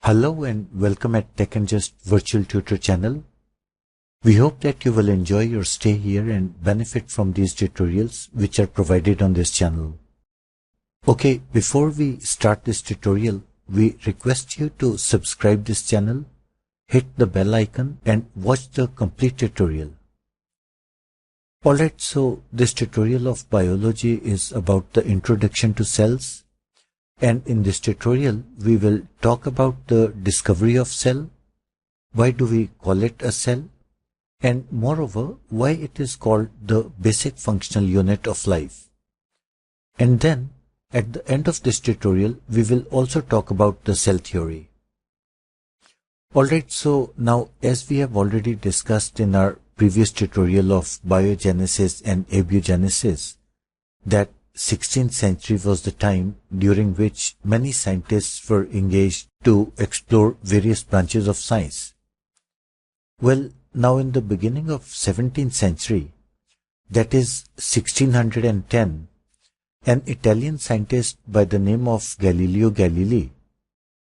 Hello and welcome at Tech and Just Virtual Tutor channel. We hope that you will enjoy your stay here and benefit from these tutorials which are provided on this channel. Okay, before we start this tutorial, we request you to subscribe this channel, hit the bell icon and watch the complete tutorial. Alright, so this tutorial of biology is about the introduction to cells. And in this tutorial, we will talk about the discovery of cell, why do we call it a cell, and moreover, why it is called the basic functional unit of life. And then, at the end of this tutorial, we will also talk about the cell theory. Alright, so now as we have already discussed in our previous tutorial of biogenesis and abiogenesis, that 16th century was the time during which many scientists were engaged to explore various branches of science. Well, now in the beginning of 17th century, that is 1610, an Italian scientist by the name of Galileo Galilei,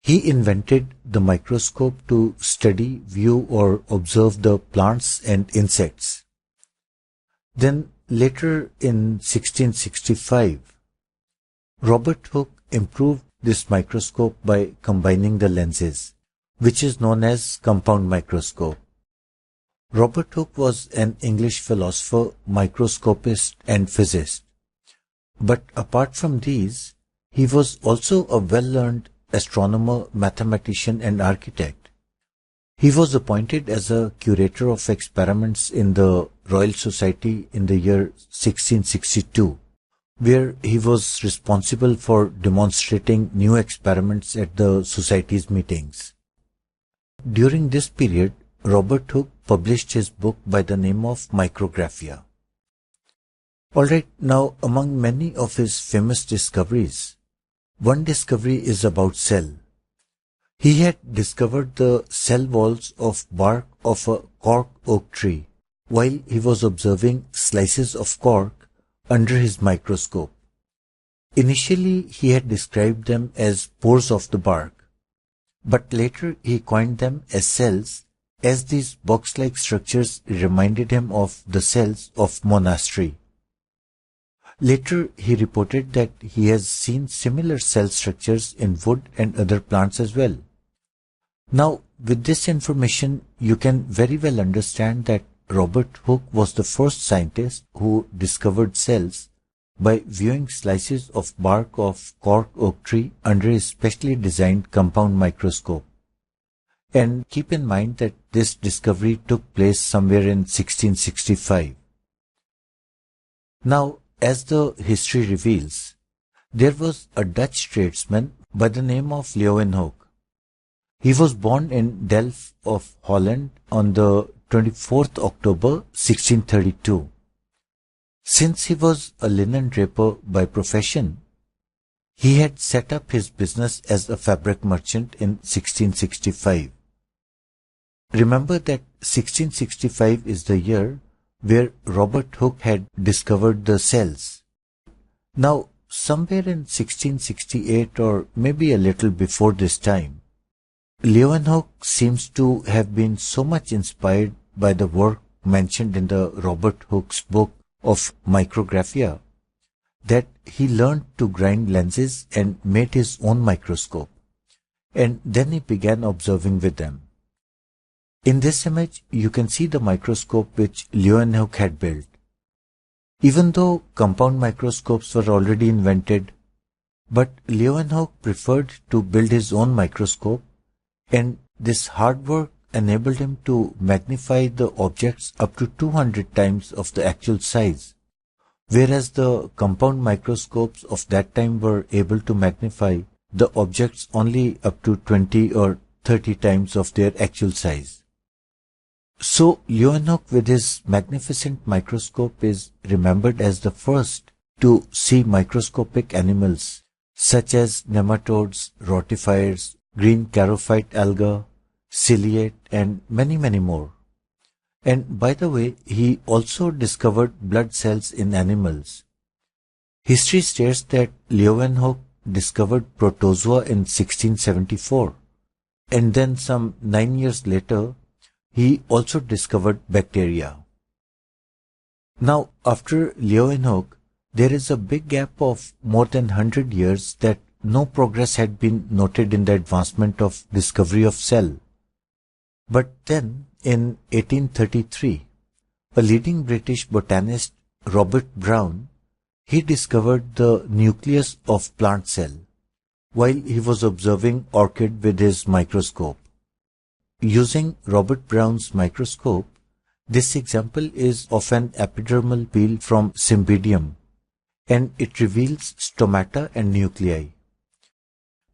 he invented the microscope to study, view or observe the plants and insects. Then later in 1665, Robert Hooke improved this microscope by combining the lenses, which is known as compound microscope. Robert Hooke was an English philosopher, microscopist and physicist. But apart from these, he was also a well-learned astronomer, mathematician and architect. He was appointed as a curator of experiments in the Royal Society in the year 1662, where he was responsible for demonstrating new experiments at the Society's meetings. During this period, Robert Hooke published his book by the name of Micrographia. Alright, now among many of his famous discoveries, one discovery is about cell. He had discovered the cell walls of bark of a cork oak tree while he was observing slices of cork under his microscope. Initially, he had described them as pores of the bark, but later he coined them as cells, as these box-like structures reminded him of the cells of monastery. Later, he reported that he has seen similar cell structures in wood and other plants as well. Now, with this information, you can very well understand that Robert Hooke was the first scientist who discovered cells by viewing slices of bark of cork oak tree under a specially designed compound microscope. And keep in mind that this discovery took place somewhere in 1665. Now, as the history reveals, there was a Dutch tradesman by the name of Leeuwenhoek. He was born in Delft of Holland on the 24th October 1632. Since he was a linen draper by profession, he had set up his business as a fabric merchant in 1665. Remember that 1665 is the year where Robert Hooke had discovered the cells. Now, somewhere in 1668 or maybe a little before this time, Leeuwenhoek seems to have been so much inspired by the work mentioned in the Robert Hooke's book of Micrographia that he learned to grind lenses and made his own microscope, and then he began observing with them. In this image, you can see the microscope which Leeuwenhoek had built. Even though compound microscopes were already invented, but Leeuwenhoek preferred to build his own microscope, and this hard work enabled him to magnify the objects up to 200 times of the actual size, whereas the compound microscopes of that time were able to magnify the objects only up to 20 or 30 times of their actual size. So Leeuwenhoek with his magnificent microscope is remembered as the first to see microscopic animals such as nematodes, rotifiers, green charophyte alga, ciliate and many more. And by the way, he also discovered blood cells in animals. History states that Leeuwenhoek discovered protozoa in 1674, and then some 9 years later, he also discovered bacteria. Now, after Leeuwenhoek, there is a big gap of more than 100 years that no progress had been noted in the advancement of discovery of cell. But then, in 1833, a leading British botanist, Robert Brown, he discovered the nucleus of plant cell while he was observing orchid with his microscope. Using Robert Brown's microscope, this example is of an epidermal peel from Cymbidium, and it reveals stomata and nuclei.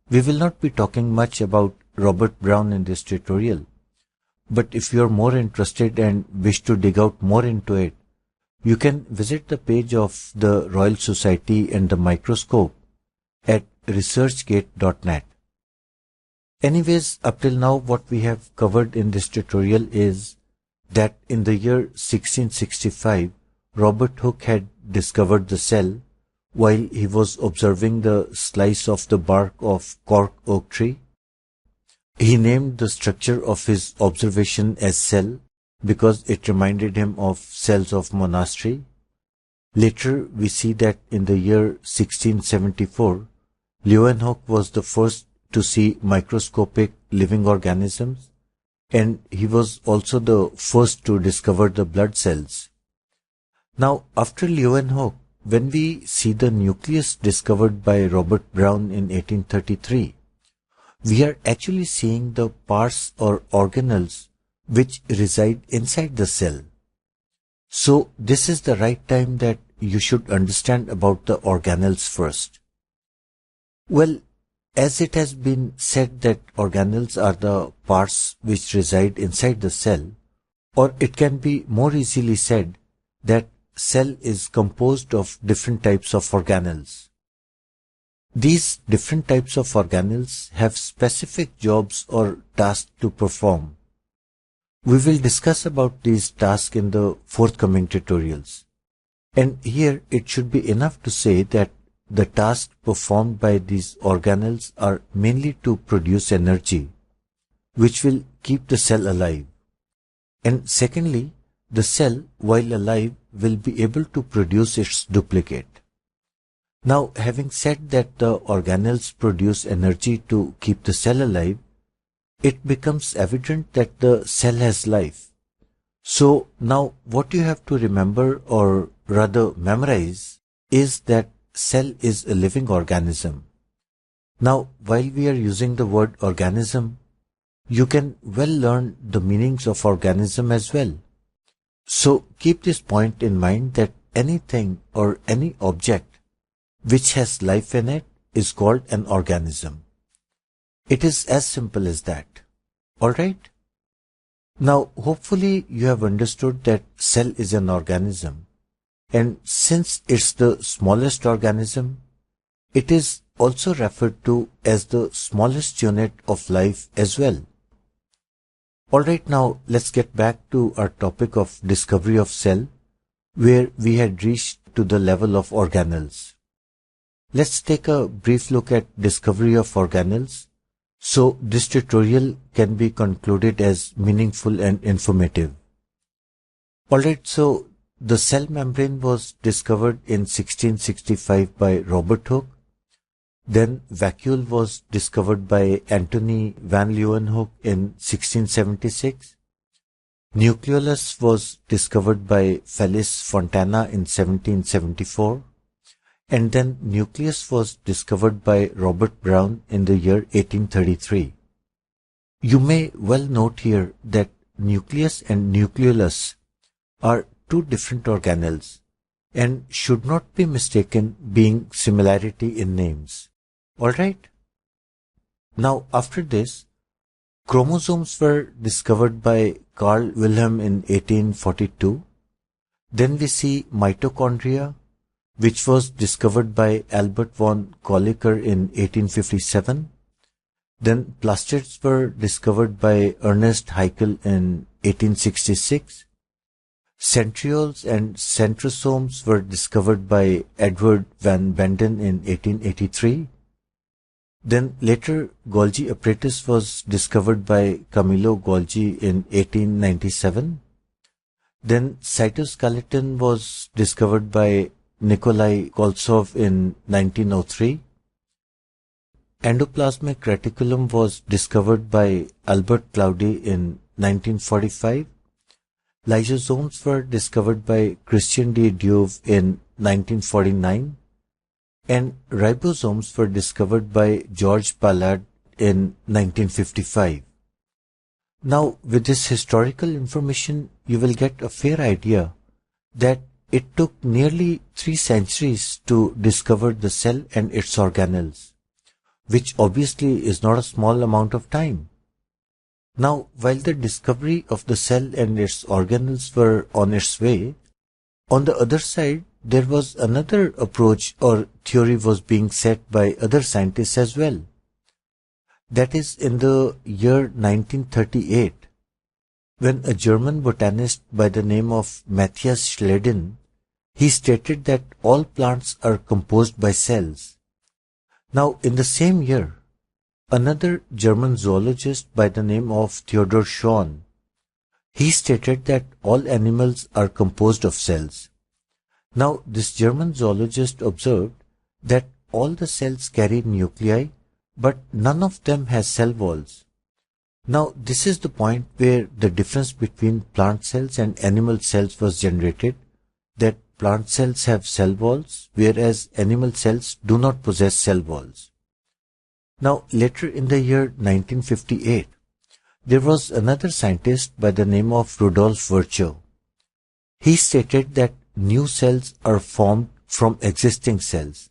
We will not be talking much about Robert Brown in this tutorial, but if you are more interested and wish to dig out more into it, you can visit the page of the Royal Society and the microscope at researchgate.net. Anyways, up till now what we have covered in this tutorial is that in the year 1665, Robert Hooke had discovered the cell while he was observing the slice of the bark of cork oak tree. He named the structure of his observation as cell because it reminded him of cells of monastery. Later, we see that in the year 1674, Leeuwenhoek was the first to see microscopic living organisms, and he was also the first to discover the blood cells. Now, after Leeuwenhoek, when we see the nucleus discovered by Robert Brown in 1833, we are actually seeing the parts or organelles which reside inside the cell. So, this is the right time that you should understand about the organelles first. Well, as it has been said that organelles are the parts which reside inside the cell, or it can be more easily said that cell is composed of different types of organelles. These different types of organelles have specific jobs or tasks to perform. We will discuss about these tasks in the forthcoming tutorials. And here it should be enough to say that the tasks performed by these organelles are mainly to produce energy, which will keep the cell alive. And secondly, the cell, while alive, will be able to produce its duplicate. Now, having said that the organelles produce energy to keep the cell alive, it becomes evident that the cell has life. So now what you have to remember, or rather memorize, is that cell is a living organism. Now, while we are using the word organism, you can well learn the meanings of organism as well. So keep this point in mind that anything or any object which has life in it is called an organism. It is as simple as that. Alright? Now, hopefully you have understood that cell is an organism, and since it's the smallest organism, it is also referred to as the smallest unit of life as well. Alright, now let's get back to our topic of discovery of cell, where we had reached to the level of organelles. Let's take a brief look at discovery of organelles, so this tutorial can be concluded as meaningful and informative. Alright, so the cell membrane was discovered in 1665 by Robert Hooke. Then vacuole was discovered by Antony van Leeuwenhoek in 1676. Nucleolus was discovered by Felice Fontana in 1774. And then nucleus was discovered by Robert Brown in the year 1833. You may well note here that nucleus and nucleolus are two different organelles and should not be mistaken, being similarity in names. Alright? Now after this, chromosomes were discovered by Carl Wilhelm in 1842. Then we see mitochondria, which was discovered by Albert von Kolliker in 1857. Then plastids were discovered by Ernest Haeckel in 1866. Centrioles and centrosomes were discovered by Edward van Benden in 1883. Then later Golgi apparatus was discovered by Camillo Golgi in 1897. Then cytoskeleton was discovered by Nikolai Koltsov in 1903. Endoplasmic reticulum was discovered by Albert Claudy in 1945. Lysosomes were discovered by Christian de Duve in 1949. And ribosomes were discovered by George Ballard in 1955. Now, with this historical information, you will get a fair idea that it took nearly 3 centuries to discover the cell and its organelles, which obviously is not a small amount of time. Now, while the discovery of the cell and its organelles were on its way, on the other side, there was another approach or theory was being set by other scientists as well. That is in the year 1938, when a German botanist by the name of Matthias Schleiden, he stated that all plants are composed by cells. Now, in the same year, another German zoologist by the name of Theodor Schwann, he stated that all animals are composed of cells. Now, this German zoologist observed that all the cells carry nuclei, but none of them has cell walls. Now, this is the point where the difference between plant cells and animal cells was generated, that plant cells have cell walls, whereas animal cells do not possess cell walls. Now, later in the year 1958, there was another scientist by the name of Rudolf Virchow. He stated that new cells are formed from existing cells.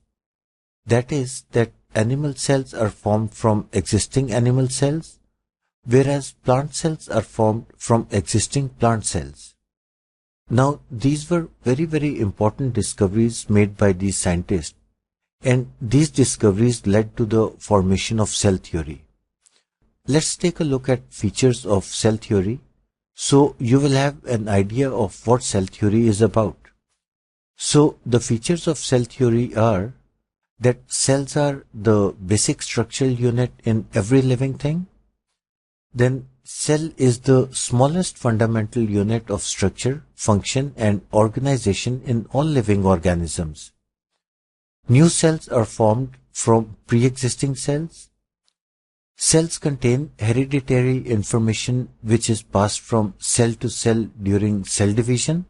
That is, that animal cells are formed from existing animal cells, whereas plant cells are formed from existing plant cells. Now, these were very, very important discoveries made by these scientists, and these discoveries led to the formation of cell theory. Let's take a look at features of cell theory, so you will have an idea of what cell theory is about. So, the features of cell theory are that cells are the basic structural unit in every living thing. Then, cell is the smallest fundamental unit of structure, function, and organization in all living organisms. New cells are formed from pre-existing cells. Cells contain hereditary information which is passed from cell to cell during cell division.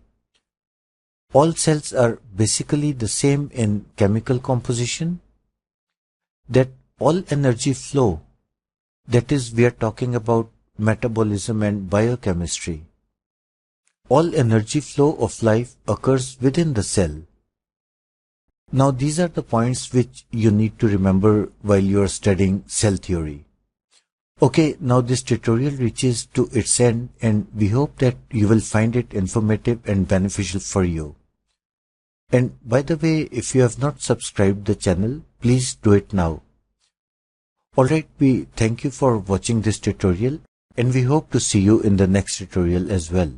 All cells are basically the same in chemical composition. That all energy flow, that is, we are talking about metabolism and biochemistry. All energy flow of life occurs within the cell. Now, these are the points which you need to remember while you are studying cell theory. Okay, now this tutorial reaches to its end, and we hope that you will find it informative and beneficial for you. And by the way, if you have not subscribed the channel, please do it now. Alright, we thank you for watching this tutorial, and we hope to see you in the next tutorial as well.